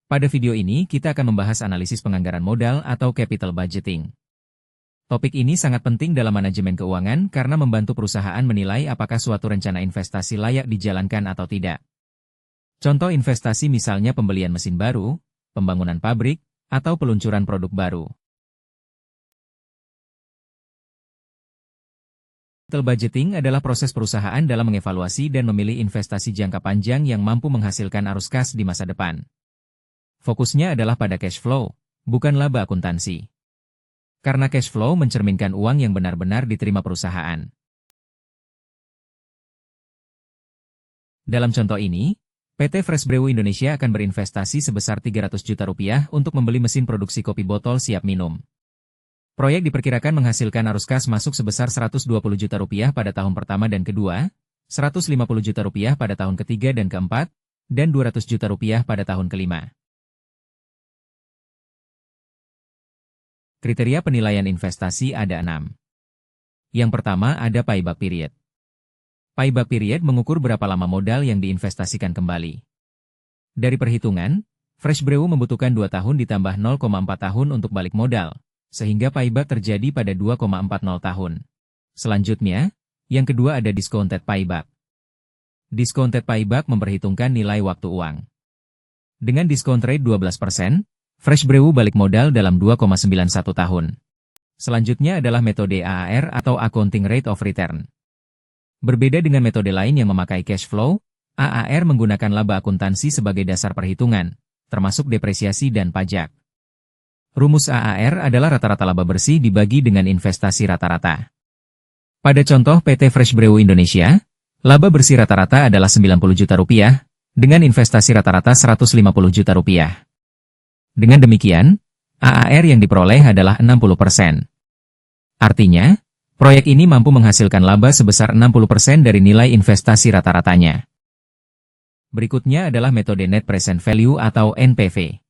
Pada video ini kita akan membahas analisis penganggaran modal atau capital budgeting. Topik ini sangat penting dalam manajemen keuangan karena membantu perusahaan menilai apakah suatu rencana investasi layak dijalankan atau tidak. Contoh investasi misalnya pembelian mesin baru, pembangunan pabrik, atau peluncuran produk baru. Capital budgeting adalah proses perusahaan dalam mengevaluasi dan memilih investasi jangka panjang yang mampu menghasilkan arus kas di masa depan. Fokusnya adalah pada cash flow, bukan laba akuntansi. Karena cash flow mencerminkan uang yang benar-benar diterima perusahaan. Dalam contoh ini, PT Fresh Brew Indonesia akan berinvestasi sebesar Rp300 juta untuk membeli mesin produksi kopi botol siap minum. Proyek diperkirakan menghasilkan arus kas masuk sebesar Rp120 juta pada tahun pertama dan kedua, Rp150 juta pada tahun ketiga dan keempat, dan Rp200 juta pada tahun kelima. Kriteria penilaian investasi ada 6. Yang pertama ada payback period. Payback period mengukur berapa lama modal yang diinvestasikan kembali. Dari perhitungan, Fresh Brew membutuhkan 2 tahun ditambah 0,4 tahun untuk balik modal, sehingga payback terjadi pada 2,40 tahun. Selanjutnya, yang kedua ada discounted payback. Discounted payback memperhitungkan nilai waktu uang. Dengan discount rate 12%, Fresh Brew balik modal dalam 2,91 tahun. Selanjutnya adalah metode AAR atau Accounting Rate of Return. Berbeda dengan metode lain yang memakai cash flow, AAR menggunakan laba akuntansi sebagai dasar perhitungan, termasuk depresiasi dan pajak. Rumus AAR adalah rata-rata laba bersih dibagi dengan investasi rata-rata. Pada contoh PT Fresh Brew Indonesia, laba bersih rata-rata adalah Rp90 juta, dengan investasi rata-rata Rp150 juta. Dengan demikian, AAR yang diperoleh adalah 60%. Artinya, proyek ini mampu menghasilkan laba sebesar 60% dari nilai investasi rata-ratanya. Berikutnya adalah metode Net Present Value atau NPV.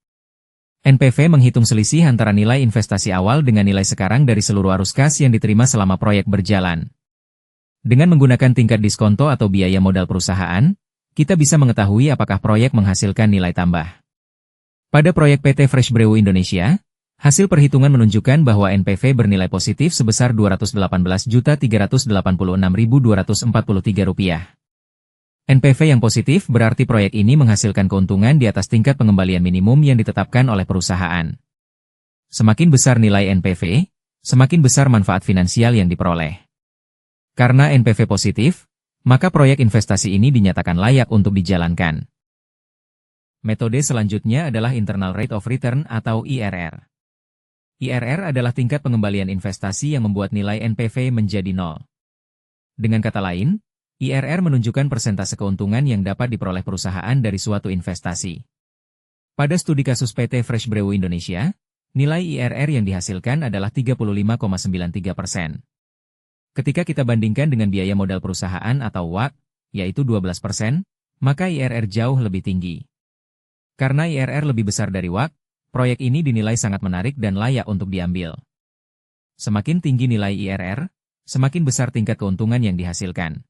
NPV menghitung selisih antara nilai investasi awal dengan nilai sekarang dari seluruh arus kas yang diterima selama proyek berjalan. Dengan menggunakan tingkat diskonto atau biaya modal perusahaan, kita bisa mengetahui apakah proyek menghasilkan nilai tambah. Pada proyek PT Fresh Brew Indonesia, hasil perhitungan menunjukkan bahwa NPV bernilai positif sebesar Rp218.386.243. NPV yang positif berarti proyek ini menghasilkan keuntungan di atas tingkat pengembalian minimum yang ditetapkan oleh perusahaan. Semakin besar nilai NPV, semakin besar manfaat finansial yang diperoleh. Karena NPV positif, maka proyek investasi ini dinyatakan layak untuk dijalankan. Metode selanjutnya adalah Internal Rate of Return atau IRR. IRR adalah tingkat pengembalian investasi yang membuat nilai NPV menjadi 0. Dengan kata lain, IRR menunjukkan persentase keuntungan yang dapat diperoleh perusahaan dari suatu investasi. Pada studi kasus PT Fresh Brew Indonesia, nilai IRR yang dihasilkan adalah 35,93%. Ketika kita bandingkan dengan biaya modal perusahaan atau WACC, yaitu 12%, maka IRR jauh lebih tinggi. Karena IRR lebih besar dari WACC, proyek ini dinilai sangat menarik dan layak untuk diambil. Semakin tinggi nilai IRR, semakin besar tingkat keuntungan yang dihasilkan.